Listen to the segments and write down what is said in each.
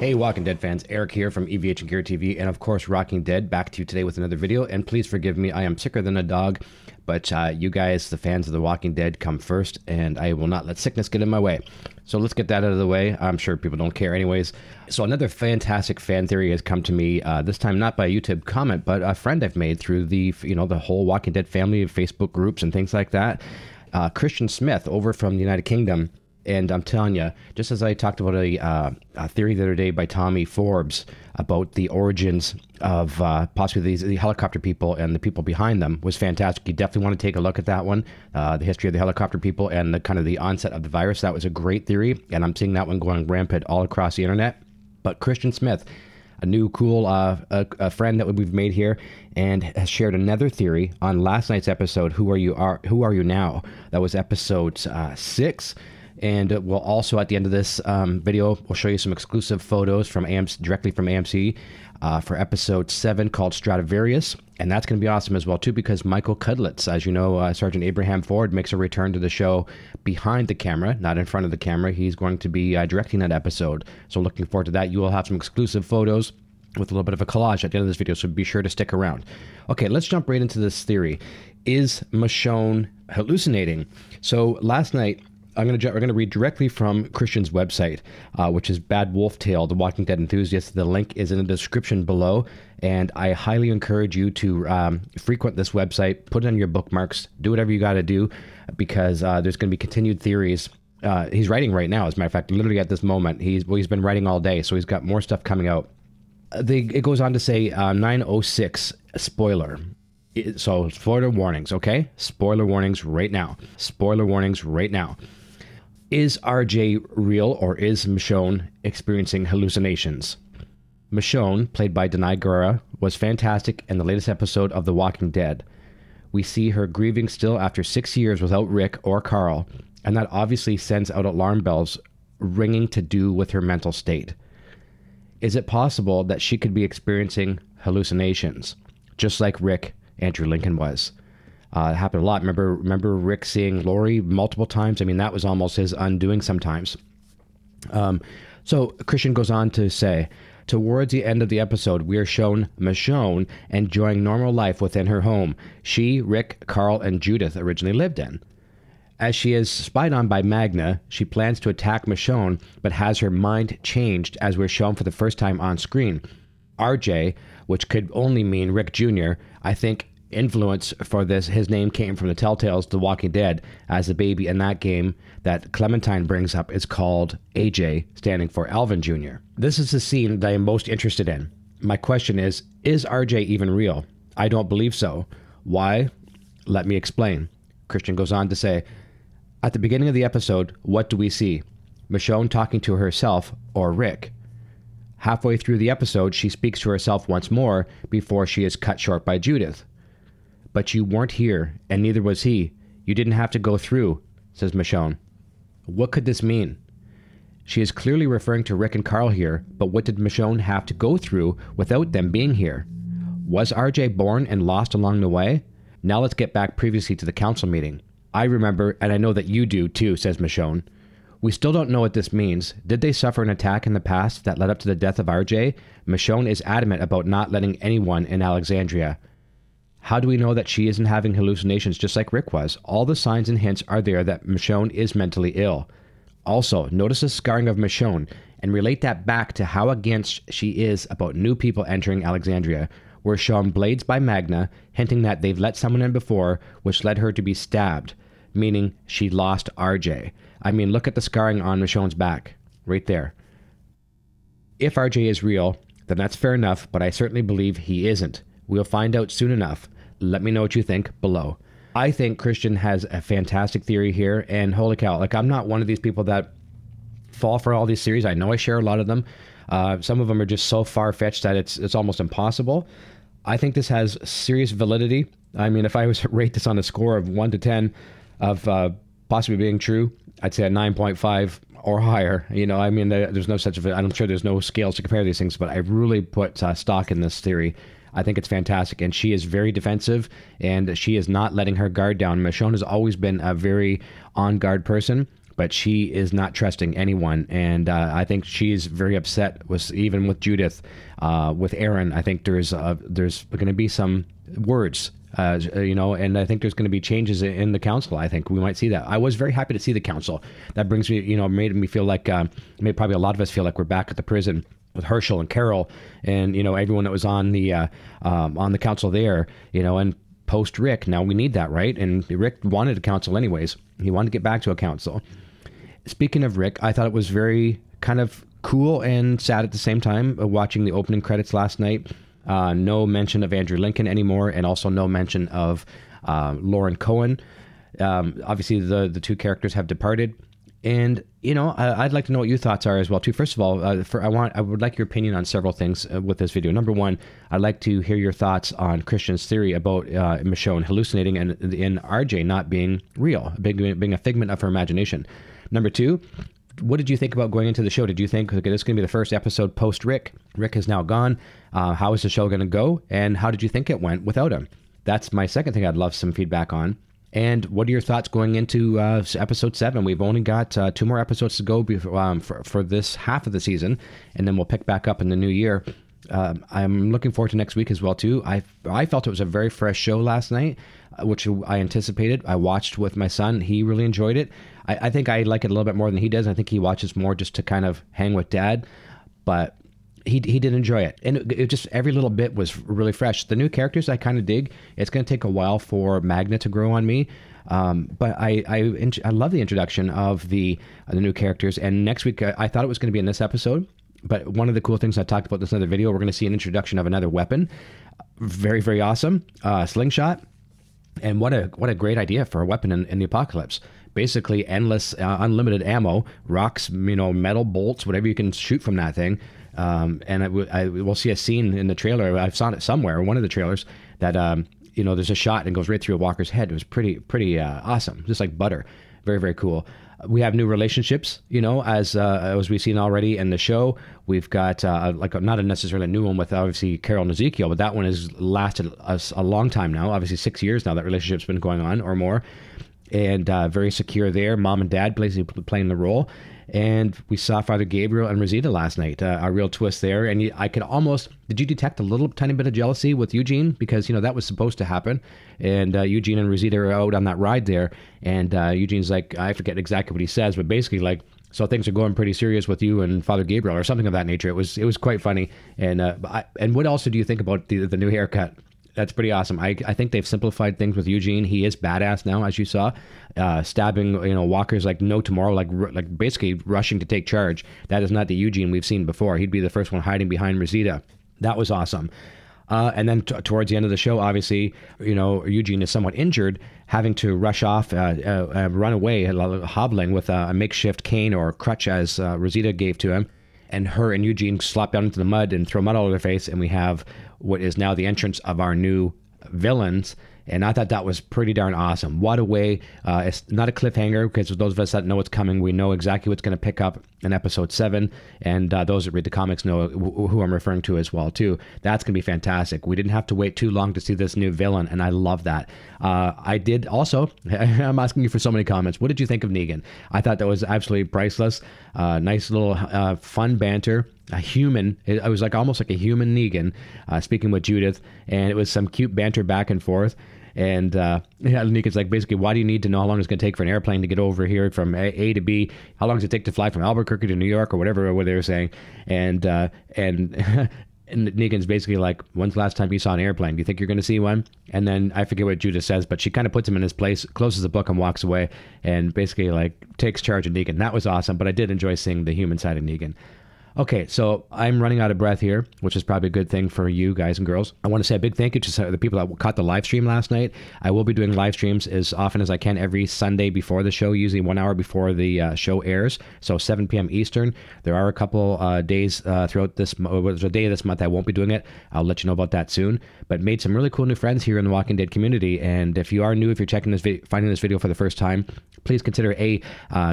Hey Walking Dead fans, Eric here from EVH and Gear TV, and of course Walking Dead, back to you today with another video. And please forgive me, I am sicker than a dog, but you guys, the fans of The Walking Dead, come first, and I will not let sickness get in my way. So let's get that out of the way. I'm sure people don't care anyways. So another fantastic fan theory has come to me, this time not by a YouTube comment, but a friend I've made through the, the whole Walking Dead family of Facebook groups and things like that. Kristian Smith over from the United Kingdom. And I'm telling you, just as I talked about a theory the other day by Tommy Forbes about the origins of possibly the helicopter people and the people behind them was fantastic. You definitely want to take a look at that one, the history of the helicopter people and the kind of the onset of the virus. That was a great theory, and I'm seeing that one going rampant all across the internet. But Kristian Smith, a new cool a friend that we've made here, and has shared another theory on last night's episode, Who Are You Now? That was episode 6. And we'll also, at the end of this video, we'll show you some exclusive photos from directly from AMC for episode 7 called Stradivarius. And that's going to be awesome as well, too, because Michael Cudlitz, as you know, Sergeant Abraham Ford, makes a return to the show behind the camera, not in front of the camera. He's going to be directing that episode. So looking forward to that. You will have some exclusive photos with a little bit of a collage at the end of this video, so be sure to stick around. Okay, let's jump right into this theory. Is Michonne hallucinating? So last night, we're going to read directly from Kristian's website, which is BadWolfTale, The Walking Dead Enthusiast. The link is in the description below, and I highly encourage you to frequent this website, put it on your bookmarks, do whatever you got to do, because there's going to be continued theories. He's writing right now, as a matter of fact, literally at this moment. He's been writing all day, so he's got more stuff coming out. It goes on to say 906 spoiler. So spoiler warnings, okay? Spoiler warnings right now. Spoiler warnings right now. Is RJ real, or is Michonne experiencing hallucinations? Michonne, played by Danai Gurira, was fantastic in the latest episode of The Walking Dead. We see her grieving still after 6 years without Rick or Carl, and that obviously sends out alarm bells ringing to do with her mental state. Is it possible that she could be experiencing hallucinations, just like Rick Andrew Lincoln was? It happened a lot. Remember Rick seeing Lori multiple times? I mean, that was almost his undoing sometimes. So Kristian goes on to say, towards the end of the episode, we are shown Michonne enjoying normal life within her home she, Rick, Carl, and Judith originally lived in. As she is spied on by Magna, she plans to attack Michonne, but has her mind changed as we're shown for the first time on screen. RJ, which could only mean Rick Jr., I think influence for this, his name came from the Telltale's The Walking Dead, as the baby in that game that Clementine brings up is called AJ, standing for Alvin Jr. This is the scene that I am most interested in. My question is RJ even real? I don't believe so. Why? Let me explain. Kristian goes on to say, at the beginning of the episode, what do we see? Michonne talking to herself or Rick. Halfway through the episode, she speaks to herself once more before she is cut short by Judith. But you weren't here, and neither was he. You didn't have to go through, says Michonne. What could this mean? She is clearly referring to Rick and Carl here, but what did Michonne have to go through without them being here? Was RJ born and lost along the way? Now let's get back previously to the council meeting. I remember, and I know that you do too, says Michonne. We still don't know what this means. Did they suffer an attack in the past that led up to the death of RJ? Michonne is adamant about not letting anyone in Alexandria. How do we know that she isn't having hallucinations just like Rick was? All the signs and hints are there that Michonne is mentally ill. Also, notice the scarring of Michonne and relate that back to how against she is about new people entering Alexandria. We're shown blades by Magna, hinting that they've let someone in before, which led her to be stabbed, meaning she lost RJ. I mean, look at the scarring on Michonne's back, right there. If RJ is real, then that's fair enough, but I certainly believe he isn't. We'll find out soon enough. Let me know what you think below. I think Kristian has a fantastic theory here, and holy cow, like, I'm not one of these people that fall for all these theories. I know I share a lot of them. Some of them are just so far-fetched that it's almost impossible. I think this has serious validity. I mean, if I was to rate this on a score of 1 to 10 of possibly being true, I'd say a 9.5 or higher. You know, I mean, there's no such, I'm sure there's no scales to compare these things, but I really put stock in this theory. I think it's fantastic, and she is very defensive, and she is not letting her guard down. Michonne has always been a very on-guard person, but she is not trusting anyone. And I think she's very upset even with Judith, with Aaron. I think there's going to be some words, and I think there's going to be changes in the council. I think we might see that. I was very happy to see the council. That brings me, made me feel like, made probably a lot of us feel like we're back at the prison with Herschel and Carol and, everyone that was on the council there, and post Rick. Now we need that, right? And Rick wanted a council anyways. He wanted to get back to a council. Speaking of Rick, I thought it was very kind of cool and sad at the same time watching the opening credits last night. No mention of Andrew Lincoln anymore, and also no mention of Lauren Cohen. Obviously, the two characters have departed. And, I'd like to know what your thoughts are as well, too. First of all, I would like your opinion on several things with this video. Number one, I'd like to hear your thoughts on Kristian's theory about Michonne hallucinating and RJ not being real, being a figment of her imagination. Number two, what did you think about going into the show? Did you think, okay, this is going to be the first episode post-Rick? Rick is now gone. How is the show going to go? And how did you think it went without him? That's my second thing I'd love some feedback on. And what are your thoughts going into episode 7? We've only got 2 more episodes to go for this half of the season, and then we'll pick back up in the new year. I'm looking forward to next week as well, too. I felt it was a very fresh show last night, which I anticipated. I watched with my son. He really enjoyed it. I think I like it a little bit more than he does. I think he watches more just to kind of hang with Dad, but he did enjoy it. And it just, every little bit was really fresh. The new characters I kind of dig. It's going to take a while for Magna to grow on me. But I love the introduction of the new characters. And next week, I thought it was going to be in this episode. But one of the cool things I talked about in this other video, we're going to see an introduction of another weapon. Very, very awesome. Slingshot. And what a great idea for a weapon in the apocalypse. Basically endless, unlimited ammo, rocks, metal bolts, whatever you can shoot from that thing. And we'll see a scene in the trailer. I saw it somewhere, one of the trailers, that there's a shot and goes right through a walker's head. It was pretty awesome, just like butter. Very, very cool. We have new relationships, as we've seen already in the show. We've got not a necessarily new one with obviously Carol and Ezekiel, but that one has lasted a long time now. Obviously 6 years now that relationship's been going on or more, and very secure there. Mom and Dad playing the role. And we saw Father Gabriel and Rosita last night, a real twist there. And I could almost, did you detect a little tiny bit of jealousy with Eugene? Because, that was supposed to happen. And Eugene and Rosita are out on that ride there. And Eugene's like, I forget exactly what he says, but basically like, so things are going pretty serious with you and Father Gabriel or something of that nature. It was quite funny. And what else do you think about the new haircut? That's pretty awesome. I think they've simplified things with Eugene. He is badass now, as you saw, stabbing walkers like no tomorrow, like basically rushing to take charge. That is not the Eugene we've seen before. He'd be the first one hiding behind Rosita. That was awesome. And then towards the end of the show, obviously, Eugene is somewhat injured, having to rush off, run away, hobbling with a makeshift cane or crutch as Rosita gave to him. And her and Eugene slop down into the mud and throw mud all over their face, and we have what is now the entrance of our new villains. And I thought that was pretty darn awesome. What a way. It's not a cliffhanger, because those of us that know what's coming, we know exactly what's going to pick up in episode 7. And those that read the comics know who I'm referring to as well, too. That's going to be fantastic. We didn't have to wait too long to see this new villain, and I love that. I did also, I'm asking you for so many comments, what did you think of Negan? I thought that was absolutely priceless. Nice little fun banter. A human, it was like almost like a human Negan speaking with Judith, and it was some cute banter back and forth. And Negan's like, basically, why do you need to know how long it's going to take for an airplane to get over here from A to B? How long does it take to fly from Albuquerque to New York, or whatever what they were saying? And and Negan's basically like, when's the last time you saw an airplane? Do you think you're going to see one? And then I forget what Judith says, but she kind of puts him in his place, closes the book and walks away, and basically like takes charge of Negan. That was awesome, but I did enjoy seeing the human side of Negan. Okay, so I'm running out of breath here, which is probably a good thing for you guys and girls. I want to say a big thank you to the people that caught the live stream last night. I will be doing live streams as often as I can every Sunday before the show, usually 1 hour before the show airs, so 7 p.m. Eastern. There are a couple days throughout this, there's a day this month I won't be doing it. I'll let you know about that soon. But made some really cool new friends here in the Walking Dead community, and if you are new, if you're checking this finding this video for the first time, please consider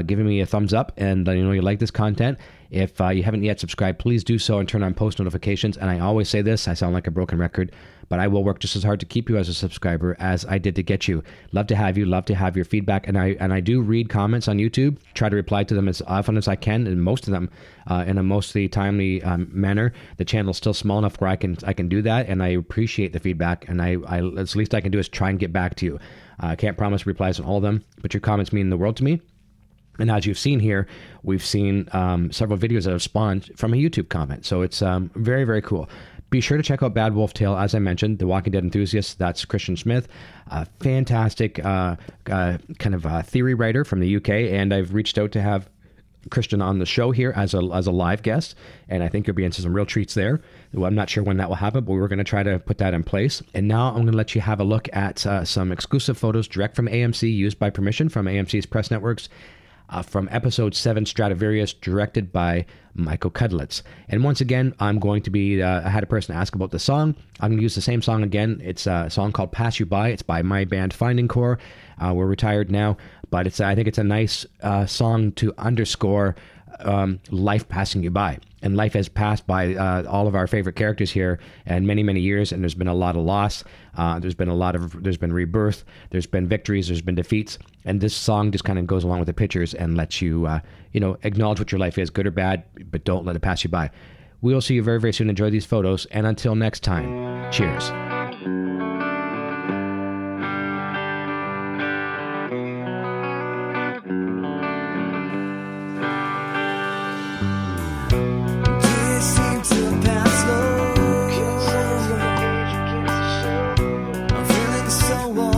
giving me a thumbs up, and you like this content. If you haven't yet subscribed, please do so and turn on post notifications. And I always say this, I sound like a broken record, but I will work just as hard to keep you as a subscriber as I did to get you. Love to have you, love to have your feedback, and I do read comments on YouTube, try to reply to them as often as I can, and most of them in a mostly timely manner. The channel's still small enough where I can do that, and I appreciate the feedback, and I at least I can do is try and get back to you. I can't promise replies on all of them, but your comments mean the world to me. And as you've seen here, we've seen several videos that have spawned from a YouTube comment. So it's very, very cool. Be sure to check out BadWolfTale, as I mentioned, the Walking Dead Enthusiast. That's Kristian Smith, a fantastic kind of theory writer from the UK. And I've reached out to have Kristian on the show here as a live guest. And I think you'll be into some real treats there. Well, I'm not sure when that will happen, but we're going to try to put that in place. And now I'm going to let you have a look at some exclusive photos direct from AMC, used by permission from AMC's press networks. From episode 7, Stradivarius, directed by Michael Cudlitz. And once again, I'm going to be, I had a person ask about the song. I'm going to use the same song again. It's a song called Pass You By. It's by my band Finding Core. We're retired now, but I think it's a nice song to underscore life passing you by. And life has passed by all of our favorite characters here in many, many years, and there's been a lot of loss. There's been rebirth, there's been victories, there's been defeats, and this song just kind of goes along with the pictures and lets you, acknowledge what your life is, good or bad, but don't let it pass you by. We will see you very, very soon. Enjoy these photos, and until next time, cheers. I'm feeling so warm.